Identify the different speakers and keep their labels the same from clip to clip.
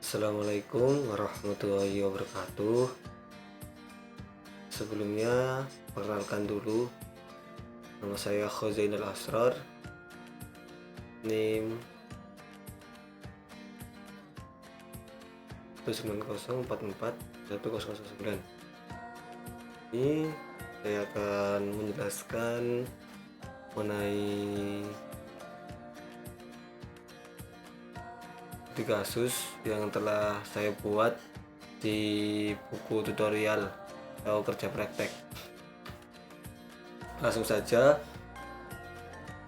Speaker 1: Assalamualaikum warahmatullahi wabarakatuh. Sebelumnya, perkenalkan dulu, nama saya Khozainul Asrar, NIM 190441009. Ini saya akan menjelaskan mengenai kasus yang telah saya buat di buku tutorial atau kerja praktek. Langsung saja,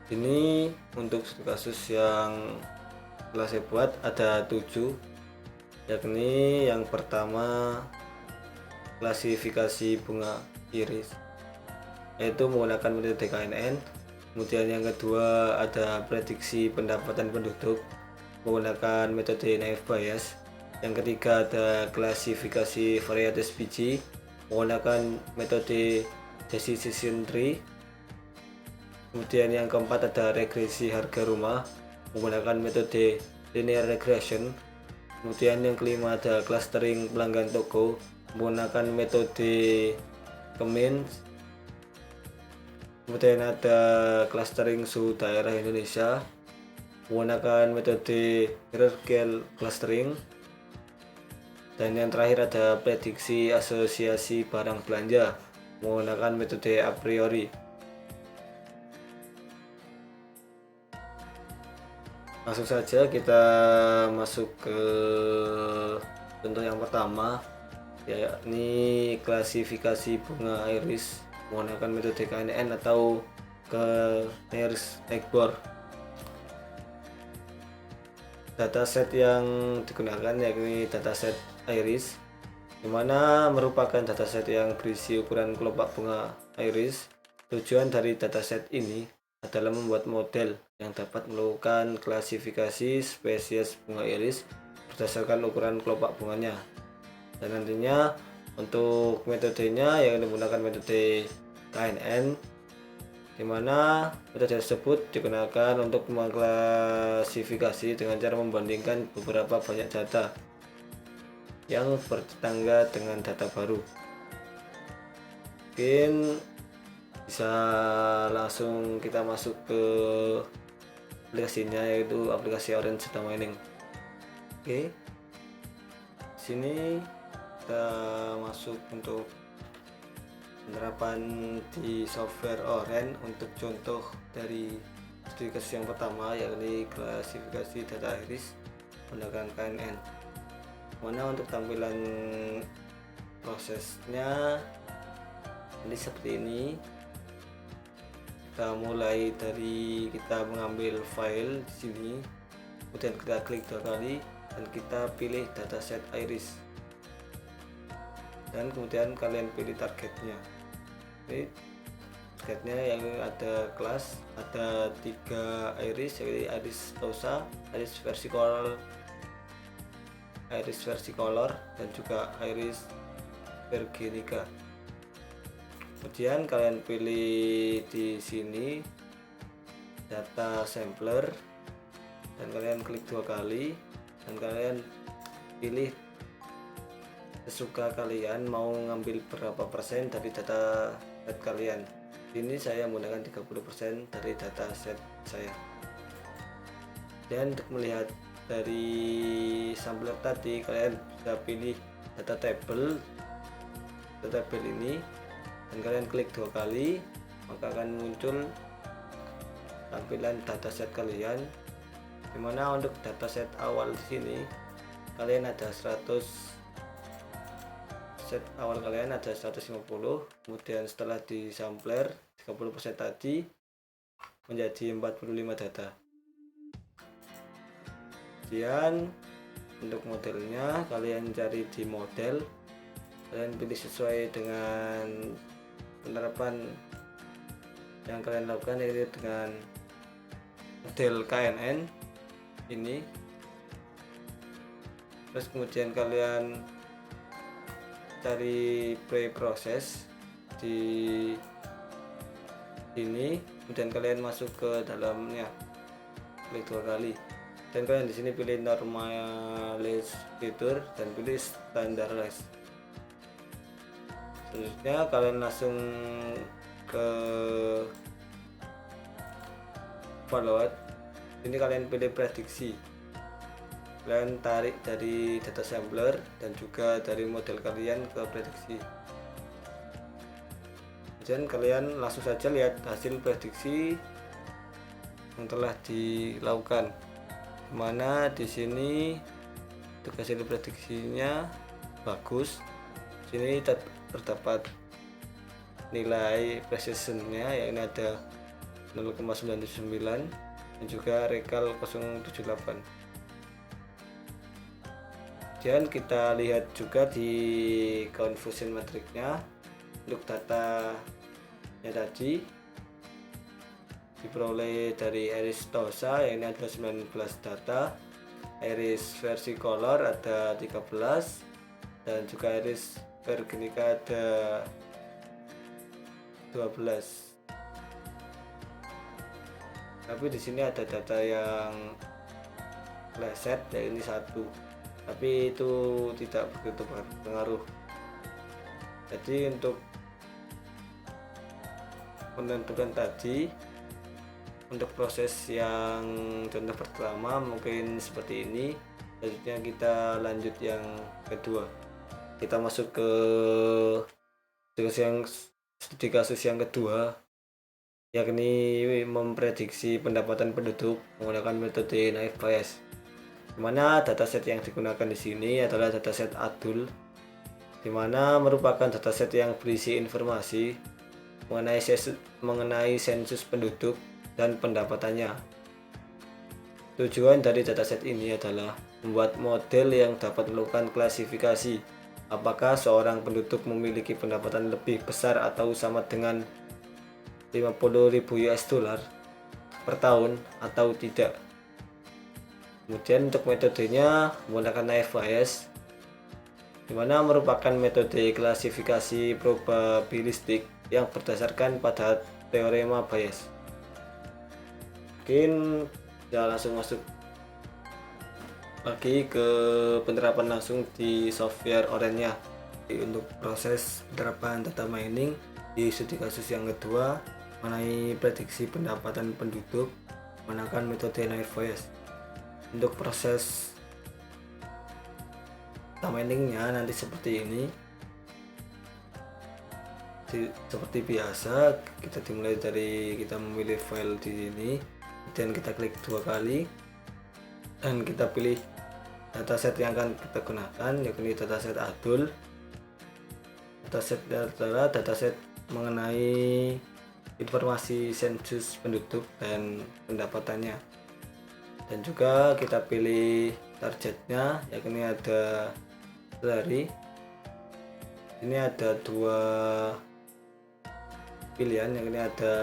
Speaker 1: ini untuk kasus yang telah saya buat ada 7, yakni yang pertama klasifikasi bunga iris, yaitu menggunakan metode KNN. Kemudian yang kedua ada prediksi pendapatan penduduk menggunakan metode naive Bayes. Yang ketiga ada klasifikasi varietas biji menggunakan metode decision tree. Kemudian yang keempat ada regresi harga rumah menggunakan metode linear regression. Kemudian yang kelima ada clustering pelanggan toko menggunakan metode Cummins. Kemudian ada clustering suhu daerah Indonesia menggunakan metode hierarchical clustering. Dan yang terakhir ada prediksi asosiasi barang belanja menggunakan metode a priori. Langsung saja kita masuk ke contoh yang pertama, yakni klasifikasi bunga iris menggunakan metode KNN atau Knairs-Nighbor. Dataset yang digunakan yakni dataset iris, di mana merupakan dataset yang berisi ukuran kelopak bunga iris. Tujuan dari dataset ini adalah membuat model yang dapat melakukan klasifikasi spesies bunga iris berdasarkan ukuran kelopak bunganya. Dan nantinya untuk metodenya yang menggunakan metode KNN, di mana metode tersebut digunakan untuk mengklasifikasi dengan cara membandingkan beberapa banyak data yang bertetangga dengan data baru. Mungkin bisa langsung kita masuk ke aplikasinya, yaitu aplikasi Orange Data Mining. Oke, sini kita masuk untuk penerapan di software Orange untuk contoh dari studi kasus yang pertama, yakni klasifikasi data iris menggunakan KNN. Mana untuk tampilan prosesnya ini seperti ini. Kita mulai dari kita mengambil file di sini, kemudian kita klik 2 kali dan kita pilih dataset iris, dan kemudian kalian pilih targetnya. Ini targetnya yang ada kelas, ada 3 iris, yaitu iris Tosa, iris versicolor, dan juga iris virginica. Kemudian kalian pilih di sini data sampler dan kalian klik 2 kali dan kalian pilih sesuka kalian mau ngambil berapa persen dari data set kalian. Ini saya menggunakan 30% dari data set saya. Dan untuk melihat dari sampler tadi, kalian bisa pilih data table ini dan kalian klik 2 kali, maka akan muncul tampilan dataset kalian, dimana untuk dataset awal di sini kalian ada 100, set awal kalian ada 150. Kemudian setelah di sampler 30% tadi menjadi 45 data. Kemudian untuk modelnya kalian cari di model, kalian pilih sesuai dengan penerapan yang kalian lakukan, yaitu dengan model KNN ini. Terus kemudian kalian cari preproses di sini, kemudian kalian masuk ke dalamnya, klik 2 kali. Dan kalian di sini pilih normalize fitur dan pilih standardize. Selanjutnya kalian langsung ke forward. Ini kalian pilih prediksi. Kalian tarik dari data sampler dan juga dari model kalian ke prediksi. Dan kalian langsung saja lihat hasil prediksi yang telah dilakukan. Mana di sini untuk hasil prediksinya bagus. Sini terdapat nilai precisionnya, yang ini ada 0,979 dan juga recall 078. Dan kita lihat juga di confusion matrixnya untuk datanya tadi diperoleh dari Iris Tosa, yang ini ada 19 data, Iris versi color ada 13, dan juga Iris Vergenica ada 12. Tapi di sini ada data yang meleset, ya ini 1, tapi itu tidak begitu berpengaruh. Jadi untuk menentukan tadi, untuk proses yang contoh pertama mungkin seperti ini. Selanjutnya kita lanjut yang kedua. Kita masuk ke studi kasus yang kedua, yakni memprediksi pendapatan penduduk menggunakan metode naive Bayes. Dimana dataset yang digunakan di sini adalah dataset ADUL, dimana merupakan dataset yang berisi informasi mengenai sensus penduduk dan pendapatannya. Tujuan dari dataset ini adalah membuat model yang dapat melakukan klasifikasi apakah seorang penduduk memiliki pendapatan lebih besar atau sama dengan 50.000 US dollar per tahun atau tidak. Kemudian untuk metodenya menggunakan naive Bayes, dimana merupakan metode klasifikasi probabilistik yang berdasarkan pada teorema Bayes. Mungkin kita langsung masuk lagi ke penerapan langsung di software Orange-nya. Untuk proses penerapan data mining di studi kasus yang kedua mengenai prediksi pendapatan penduduk menggunakan metode naive Bayes. Untuk proses data miningnya nanti seperti ini. Seperti biasa, kita dimulai dari kita memilih file di sini, dan kita klik 2 kali dan kita pilih dataset yang akan kita gunakan, yakni dataset ADUL. Dataset adalah dataset mengenai informasi sensus penduduk dan pendapatannya. Dan juga kita pilih targetnya, yakni ada dari ini ada 2 pilihan, yang ini ada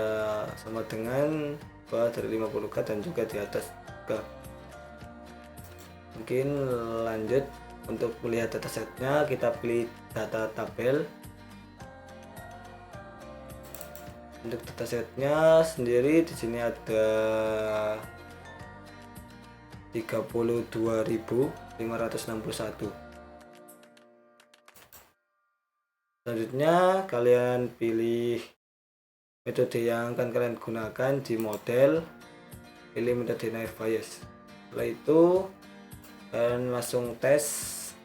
Speaker 1: sama dengan bawah dari 50k dan juga di atas k. Mungkin lanjut untuk melihat datasetnya, kita pilih data tabel. Untuk datasetnya sendiri di sini ada 32.561. Selanjutnya kalian pilih metode yang akan kalian gunakan di model, pilih metode naive Bayes. Setelah itu kalian langsung tes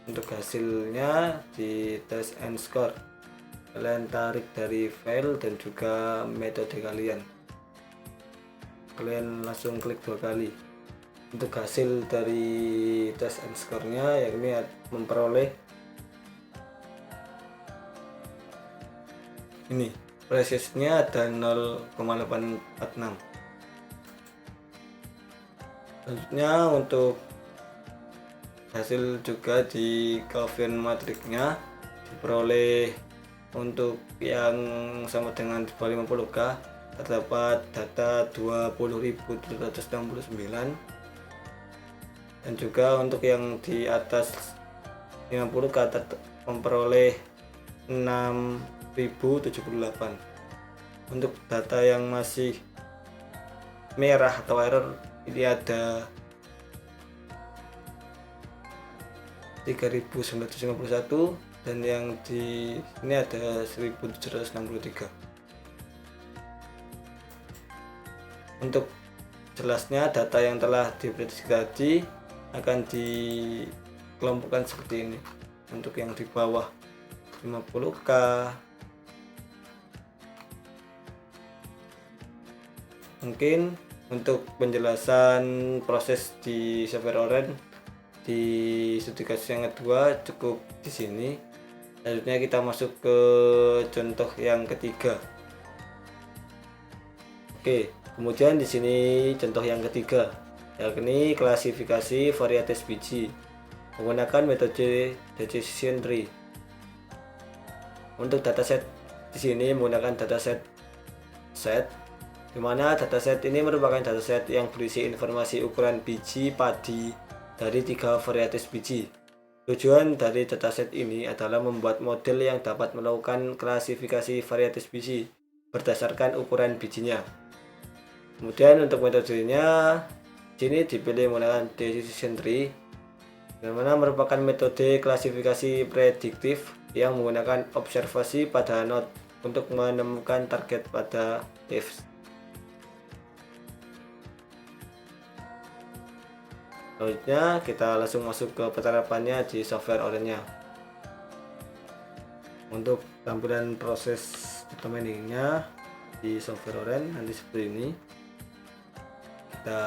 Speaker 1: untuk hasilnya di test and score. Kalian tarik dari file dan juga metode kalian. Kalian langsung klik 2 kali. Untuk hasil dari test and score-nya, yakni memperoleh ini, presisnya ada 0,846. Selanjutnya untuk hasil juga di Gaussian matrixnya diperoleh untuk yang sama dengan di bawah 50k terdapat data 20.769, dan juga untuk yang di atas 50k memperoleh 6.078. Untuk data yang masih merah atau error, ini ada 3.951 dan yang di sini ada 1.763. Untuk jelasnya data yang telah diprediksi tadi akan dikelompokkan seperti ini. Untuk yang di bawah 50K, mungkin untuk penjelasan proses di software Orange di studi kasus yang kedua cukup di sini. Selanjutnya kita masuk ke contoh yang ketiga. Oke, kemudian di sini contoh yang ketiga, yakni klasifikasi varietas biji menggunakan metode decision tree. Untuk dataset di sini menggunakan dataset di mana dataset ini merupakan dataset yang berisi informasi ukuran biji padi dari 3 varietas biji. Tujuan dari dataset ini adalah membuat model yang dapat melakukan klasifikasi varietas biji berdasarkan ukuran bijinya. Kemudian untuk metodenya sini dipilih menggunakan decision tree, yang mana merupakan metode klasifikasi prediktif yang menggunakan observasi pada node untuk menemukan target pada leaves. Selanjutnya kita langsung masuk ke penerapannya di software Orange-nya. Untuk tampilan proses automation-nya di software Orange nanti seperti ini. Kita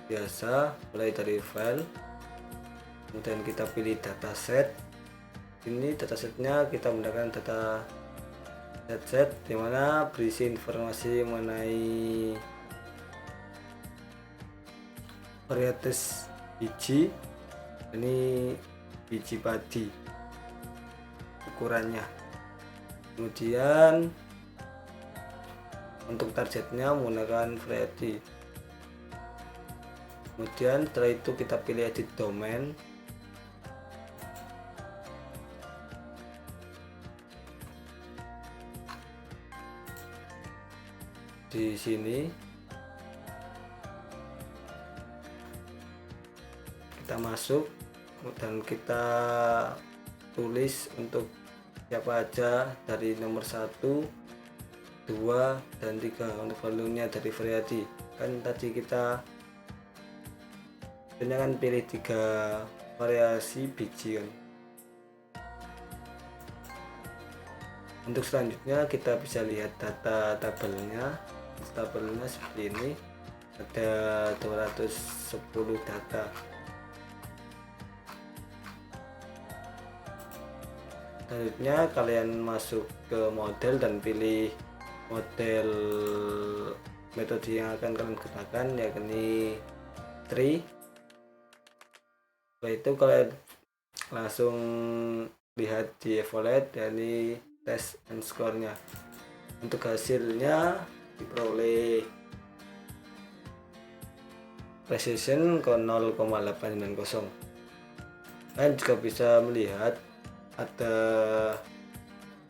Speaker 1: biasa mulai dari file, kemudian kita pilih dataset. Ini datasetnya kita menggunakan data set dimana berisi informasi mengenai varietas biji. Ini biji padi ukurannya. Kemudian untuk targetnya menggunakan variety. Kemudian setelah itu kita pilih edit domain. Di sini kita masuk dan kita tulis untuk siapa aja dari nomor 1, 2, dan 3 untuk volumenya dari variety. Kan tadi kita kan pilih 3 variasi biji kan. Untuk selanjutnya kita bisa lihat data tabelnya seperti ini, ada 210 data. Selanjutnya kalian masuk ke model dan pilih model metode yang akan kalian gunakan, yakni tree. Setelah itu kalian langsung lihat di evaluate, yakni test and score-nya. Untuk hasilnya diperoleh precision ke 0,890. Kalian juga bisa melihat ada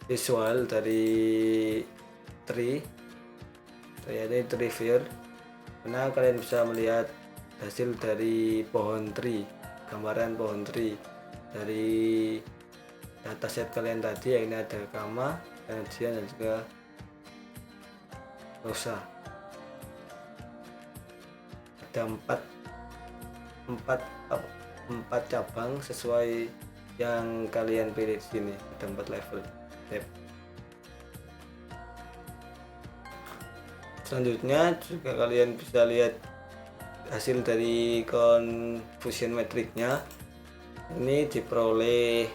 Speaker 1: visual dari tree, yaitu tree viewer, karena kalian bisa melihat hasil dari pohon tree, gambaran pohon tree dari dataset kalian tadi. Ini ada Kama, Canadian, dan juga Rosa. Ada empat cabang sesuai yang kalian pilih di sini. Ada 4 level step. Selanjutnya juga kalian bisa lihat hasil dari confusion matrix-nya. Ini diperoleh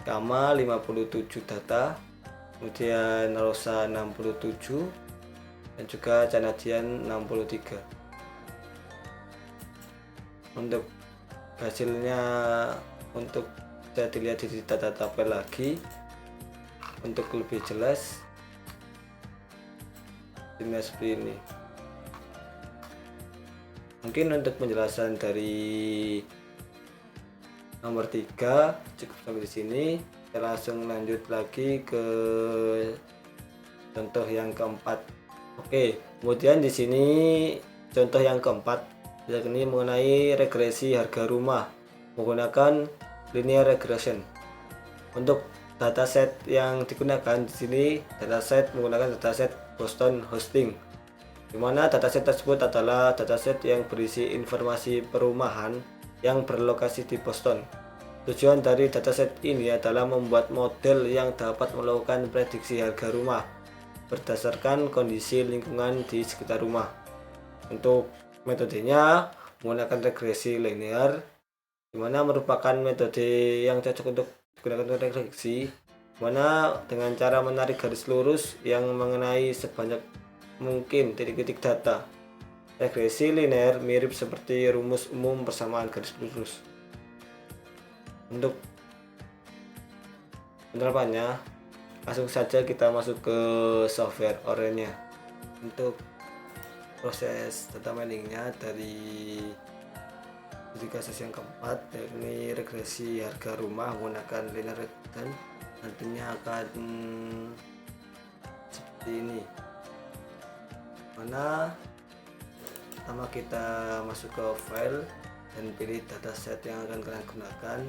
Speaker 1: Kama 57 data, kemudian Rosa 67, dan juga Canadian 63. Untuk hasilnya untuk bisa dilihat di data tabel lagi untuk lebih jelas. Ini seperti ini. Mungkin untuk penjelasan dari nomor 3 cukup sampai di sini. Kita langsung lanjut lagi ke contoh yang keempat. Oke, kemudian di sini contoh yang keempat, yakni mengenai regresi harga rumah menggunakan linear regression. Untuk dataset yang digunakan di sini dataset menggunakan dataset Boston Hosting, di mana dataset tersebut adalah dataset yang berisi informasi perumahan yang berlokasi di Boston. Tujuan dari dataset ini adalah membuat model yang dapat melakukan prediksi harga rumah berdasarkan kondisi lingkungan di sekitar rumah. Untuk metodenya menggunakan regresi linear, di mana merupakan metode yang cocok untuk digunakan untuk regresi, mana dengan cara menarik garis lurus yang mengenai sebanyak mungkin titik-titik data. Regresi linear mirip seperti rumus umum persamaan garis lurus. Untuk penerapannya, langsung saja kita masuk ke software Oren-nya. Untuk proses data miningnya dari kasus yang keempat, yakni regresi harga rumah menggunakan linear regression, nantinya akan seperti ini, mana pertama kita masuk ke file dan pilih dataset yang akan kalian gunakan,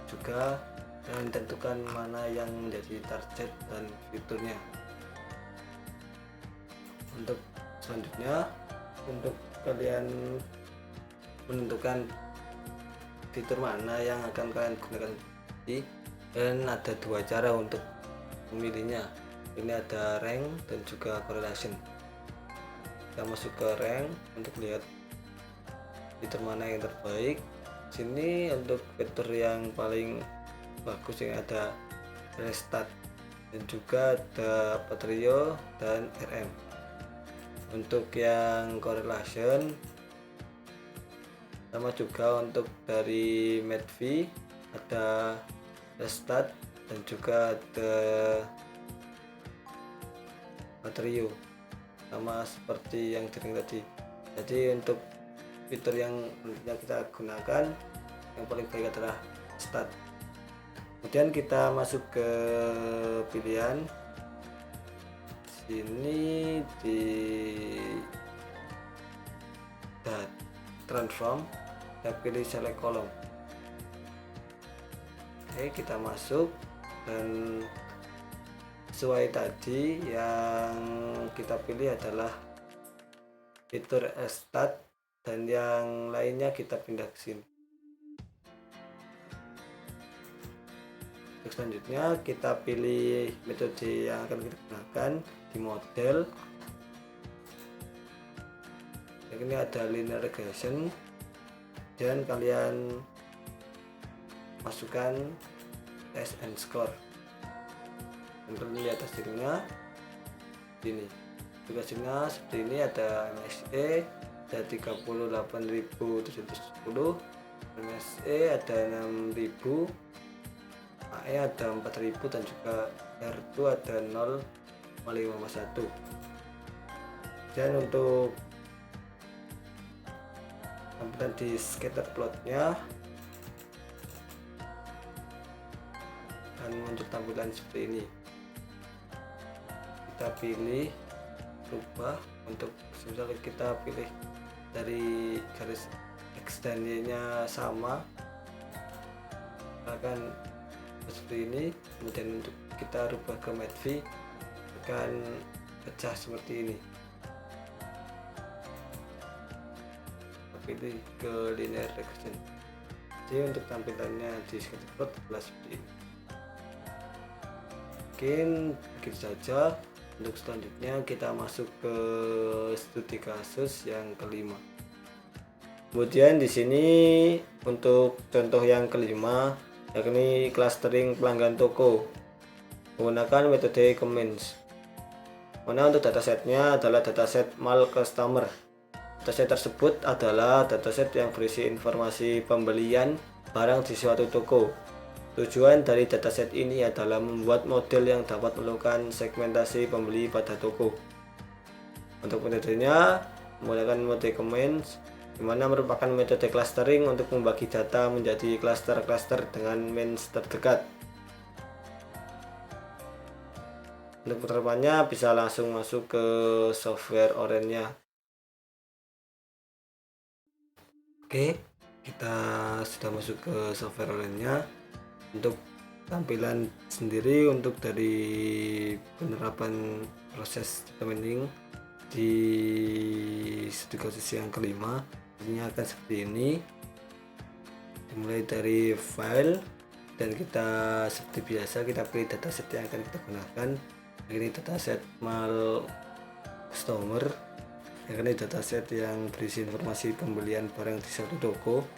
Speaker 1: juga dan tentukan mana yang menjadi target dan fiturnya. Untuk selanjutnya, untuk kalian menentukan fitur mana yang akan kalian gunakan, dan ada dua cara untuk memilihnya. Ini ada rank dan juga correlation. Kita masuk ke rank untuk lihat fitur mana yang terbaik. Sini untuk fitur yang paling bagus yang ada restart dan juga ada Patrio dan RM. Untuk yang correlation sama juga, untuk dari Medvi ada restart dan juga ada Patrio, sama seperti yang sering tadi. Jadi untuk fitur yang kita gunakan yang paling baik adalah start. Kemudian kita masuk ke pilihan sini di transform, kita pilih select column. Oke, kita masuk dan sesuai tadi yang kita pilih adalah fitur start dan yang lainnya kita pindah ke sini. Untuk selanjutnya kita pilih metode yang akan kita gunakan di model. Ini ada linear regression dan kalian masukkan test and score. Untuk lihat hasilnya ini. Untuk hasilnya seperti ini, ada MSE ada 38.710, MSE ada 6.000, AE ada 4.000 dan juga R2 ada 0,51. Dan untuk tampilan di scatter plotnya akan muncul tampilan seperti ini. Kita pilih rubah, untuk misalnya kita pilih dari garis extensionnya sama, akan seperti ini. Kemudian untuk kita rubah ke Medvi akan pecah seperti ini. Pilih ke linear regression. Jadi untuk tampilannya di scatter plot adalah seperti ini. Mungkin begitu saja. Untuk selanjutnya kita masuk ke studi kasus yang kelima. Kemudian di sini untuk contoh yang kelima, yakni clustering pelanggan toko menggunakan metode comments. Mana untuk datasetnya adalah dataset mall customer. Dataset tersebut adalah dataset yang berisi informasi pembelian barang di suatu toko. Tujuan dari dataset ini adalah membuat model yang dapat melakukan segmentasi pembeli pada toko. Untuk metodenya menggunakan metode comments, di mana merupakan metode clustering untuk membagi data menjadi cluster-cluster dengan means terdekat. Untuk penerapannya bisa langsung masuk ke software Oren-nya. Oke, kita sudah masuk ke software Orange-nya. Untuk tampilan sendiri untuk dari penerapan proses documenting di studi kasus yang kelima ini akan seperti ini. Dimulai dari file, dan kita seperti biasa kita pilih dataset yang akan kita gunakan. Ini dataset mal customer, ini dataset yang berisi informasi pembelian barang di suatu toko.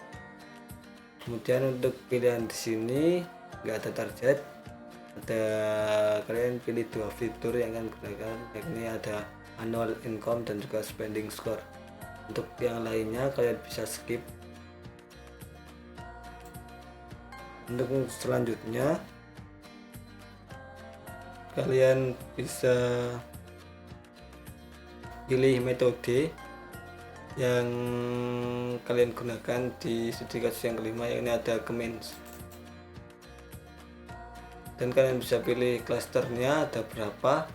Speaker 1: Kemudian untuk pilihan di sini nggak ada target, kalian pilih dua fitur yang akan gunakan, yakni ada annual income dan juga spending score. Untuk yang lainnya kalian bisa skip. Untuk selanjutnya kalian bisa pilih metode yang kalian gunakan di studi kasus yang kelima, yakni ada comments, dan kalian bisa pilih klasternya ada berapa.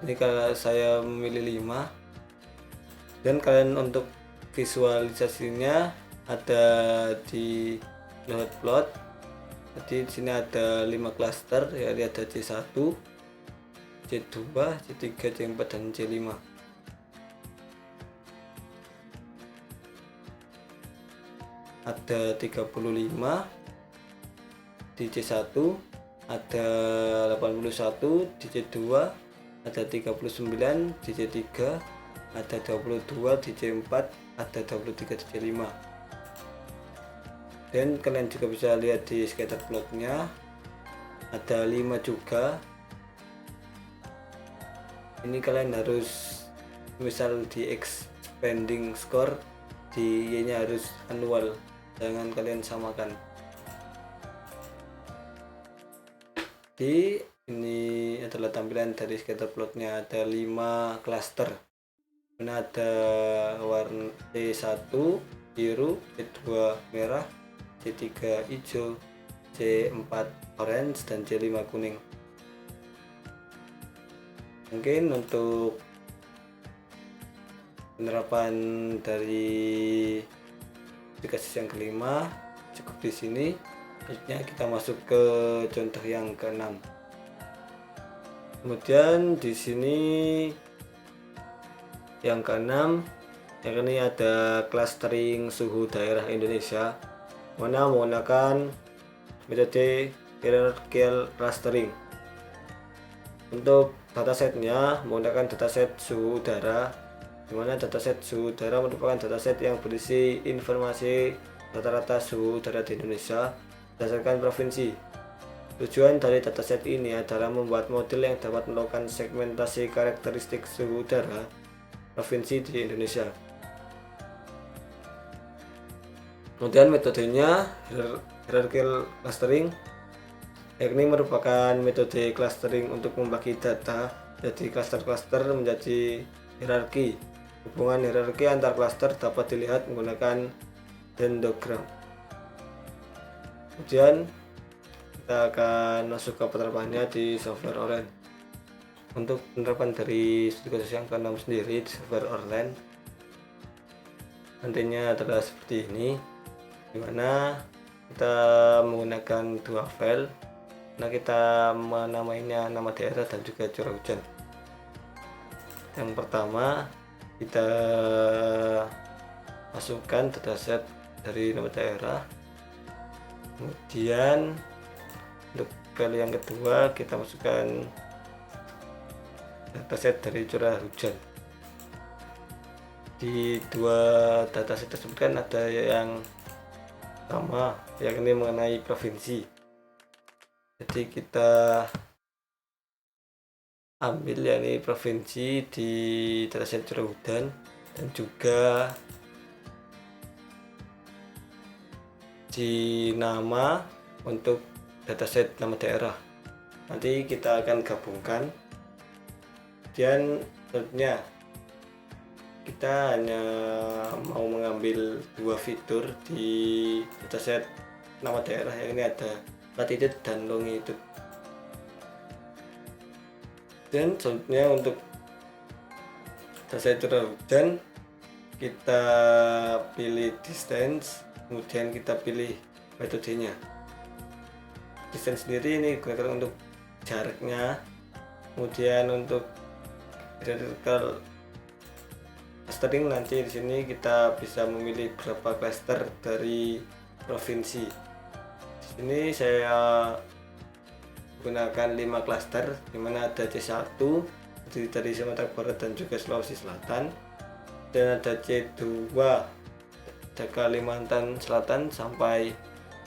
Speaker 1: Ini kalau saya memilih 5, dan kalian untuk visualisasinya ada di plot. Jadi di sini ada 5 klaster, ya, ada C1, C2, C3, C4 dan C5. Ada 35 di C1, ada 81 di C2, ada 39 di C3, ada 22 di C4, ada 23 di C5. Dan kalian juga bisa lihat di scatter plotnya ada 5 juga. Ini kalian harus misal di expanding score, di Y nya harus annual, jangan kalian samakan. Di ini adalah tampilan dari scatter plotnya, ada 5 cluster. Mana ada warna C1 biru, C2 merah, C3 hijau, C4 orange, dan C5 kuning. Mungkin untuk penerapan dari kasus yang kelima cukup di sini. Selanjutnya kita masuk ke contoh yang keenam. Kemudian di sini yang keenam, yang ini ada clustering suhu daerah Indonesia, mana menggunakan metode hierarchical clustering. Untuk datasetnya menggunakan dataset suhu udara, di mana dataset suhu udara merupakan dataset yang berisi informasi rata-rata suhu udara di Indonesia berdasarkan provinsi. Tujuan dari dataset ini adalah membuat model yang dapat melakukan segmentasi karakteristik suhu udara provinsi di Indonesia. Kemudian metodenya hierarchical clustering, yakni merupakan metode clustering untuk membagi data jadi cluster-cluster menjadi hierarki. Hubungan hierarki antar cluster dapat dilihat menggunakan dendrogram. Kemudian kita akan masuk ke penerapannya di software Orange. Untuk penerapan dari studi kasus yang ke-6 sendiri di software Orange nantinya adalah seperti ini, dimana kita menggunakan dua file. Nah, kita menamainya nama daerah dan juga curah hujan. Yang pertama kita masukkan dataset dari nama daerah. Kemudian untuk file yang kedua kita masukkan dataset dari curah hujan. Di dua dataset tersebut kan ada yang sama, yakni mengenai provinsi. Jadi kita ambil yakni provinsi di dataset curah hujan, dan juga di nama untuk dataset nama daerah. Nanti kita akan gabungkan. Dan selanjutnya kita hanya mau mengambil dua fitur di dataset nama daerah, yang ini ada latitude dan longitude. Dan selanjutnya untuk dataset curah hujan kita pilih distance, kemudian kita pilih metodenya. Distance sendiri ini digunakan untuk jaraknya, kemudian untuk hierarchical clustering nanti di sini kita bisa memilih berapa cluster dari provinsi. Di sini saya gunakan 5 cluster, dimana ada C1 dari Sumatera Barat dan juga Sulawesi Selatan, dan ada C2 dari Kalimantan Selatan sampai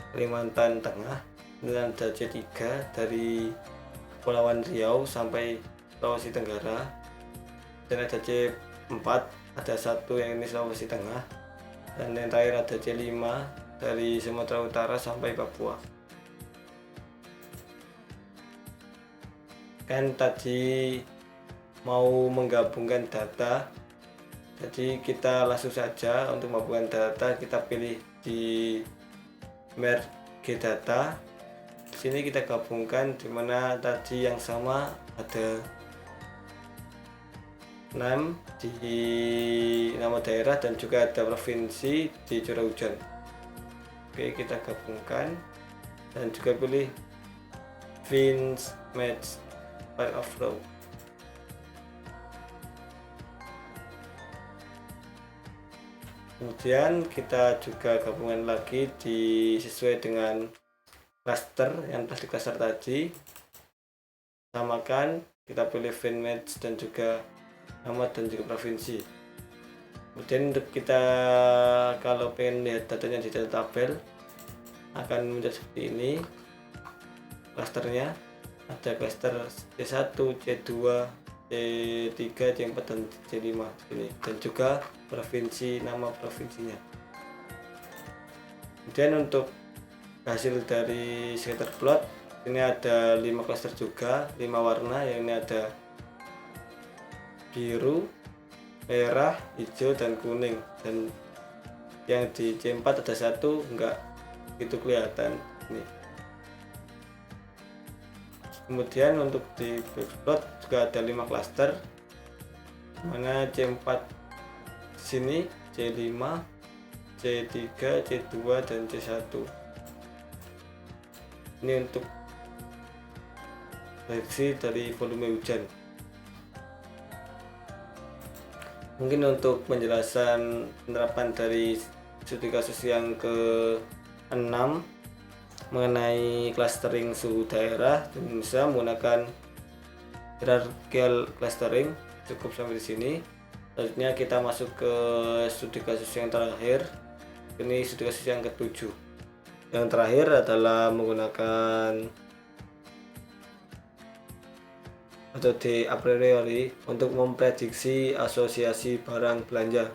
Speaker 1: Kalimantan Tengah, dan ada C3 dari Kepulauan Riau sampai Sulawesi Tenggara, dan ada C4, ada satu yang ini Sulawesi Tengah, dan yang terakhir ada C5 dari Sumatera Utara sampai Papua. Kan tadi mau menggabungkan data, jadi kita langsung saja untuk menggabungkan data, kita pilih di merge data. Di sini kita gabungkan, dimana tadi yang sama ada 6 di nama daerah dan juga ada provinsi di curah hujan. Oke, kita gabungkan dan juga pilih Fins Match File of Row. Kemudian kita juga gabungan lagi sesuai dengan cluster yang telah di cluster tadi, samakan, kita pilih Fin Match dan juga nama dan juga provinsi. Kemudian untuk kita kalau pengen lihat datanya di data tabel akan menjadi seperti ini. Klasternya ada klaster C1, C2, C3, C4 dan C5 ini, dan juga provinsi, nama provinsinya. Kemudian untuk hasil dari scatter plot ini ada 5 klaster juga, 5 warna, yang ini ada biru, merah, hijau, dan kuning, dan yang di C4 ada satu enggak itu kelihatan ini. Kemudian untuk di backplot juga ada 5 klaster, mana C4 di sini, C5, C3, C2 dan C1. Ini untuk prediksi dari volume hujan. Mungkin untuk penjelasan penerapan dari studi kasus yang ke-6 mengenai clustering suhu daerah di Indonesia menggunakan hierarchical clustering cukup sampai di sini. Selanjutnya kita masuk ke studi kasus yang terakhir. Ini studi kasus yang ke-7. Yang terakhir adalah menggunakan metode a priori untuk memprediksi asosiasi barang belanja.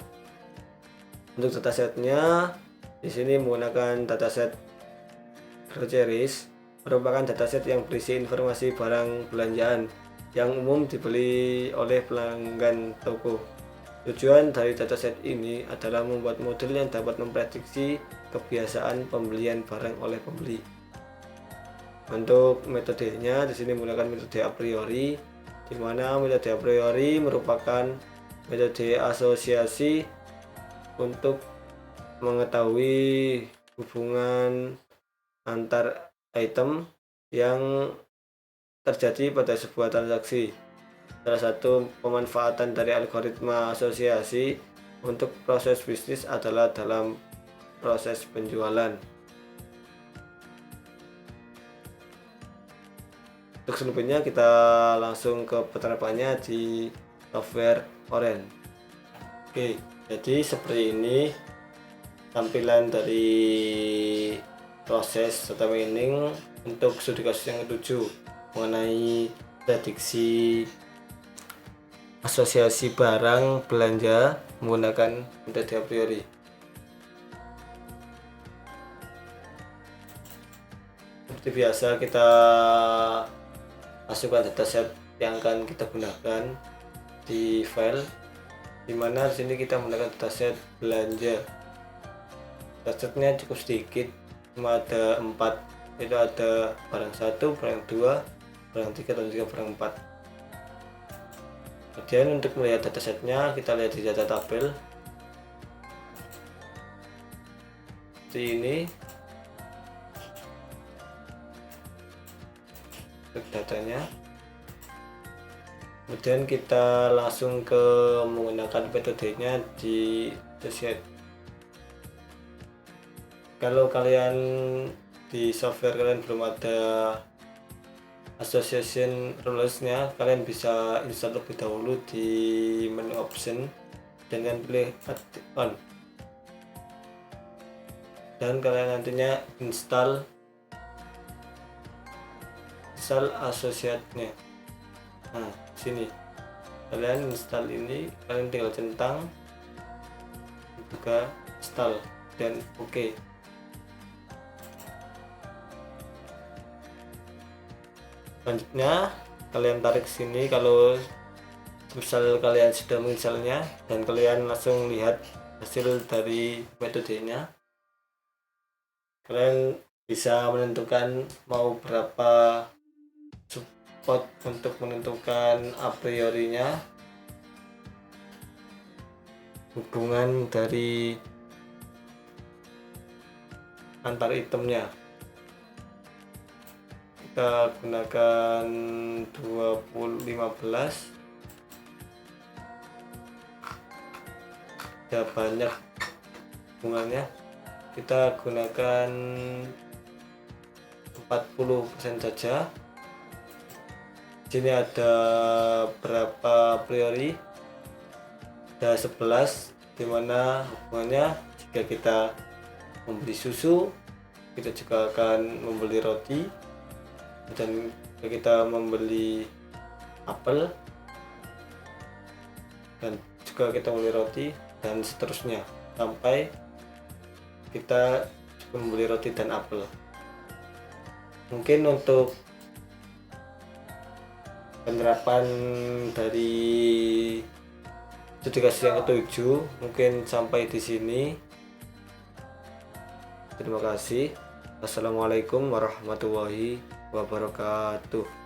Speaker 1: Untuk datasetnya di sini menggunakan dataset Groceries, merupakan dataset yang berisi informasi barang belanjaan yang umum dibeli oleh pelanggan toko. Tujuan dari dataset ini adalah membuat model yang dapat memprediksi kebiasaan pembelian barang oleh pembeli. Untuk metodenya di sini menggunakan metode a priori, di mana metode a priori merupakan metode asosiasi untuk mengetahui hubungan antar item yang terjadi pada sebuah transaksi. Salah satu pemanfaatan dari algoritma asosiasi untuk proses bisnis adalah dalam proses penjualan. Untuk selebihnya kita langsung ke penerapannya di software Oren. Oke, jadi seperti ini tampilan dari proses data mining untuk studi kasus yang ke-7 mengenai prediksi asosiasi barang belanja menggunakan metode a priori. Seperti biasa kita masukkan dataset yang akan kita gunakan di file, dimana di sini kita menggunakan dataset belanja. Datasetnya cukup sedikit, cuma ada 4, itu ada barang 1, barang 2, barang 3 dan juga barang 4. Kemudian untuk melihat datasetnya kita lihat di data tabel. seperti ini untuk datanya. Kemudian kita langsung ke menggunakan metodenya di dataset. Kalau kalian di software kalian belum ada association rules-nya, kalian bisa install lebih dahulu di menu option dan kalian pilih add on, dan kalian nantinya install associate-nya. Nah, sini kalian install ini, kalian tinggal centang juga install dan oke. Selanjutnya kalian tarik sini kalau misal kalian sudah menginstalnya, dan kalian langsung lihat hasil dari metodenya. Kalian bisa menentukan mau berapa support untuk menentukan a priorinya, hubungan dari antar itemnya. Kita gunakan 2015, ada banyak hubungannya. Kita gunakan 40% saja. Sini ada berapa priori, ada 11, dimana hubungannya jika kita membeli susu, kita juga akan membeli roti, dan jika kita membeli apel dan juga kita membeli roti, dan seterusnya sampai kita juga membeli roti dan apel. Mungkin untuk penerapan dari dedikasi yang ke-7 mungkin sampai di sini. Terima kasih. Assalamualaikum warahmatullahi wabarakatuh.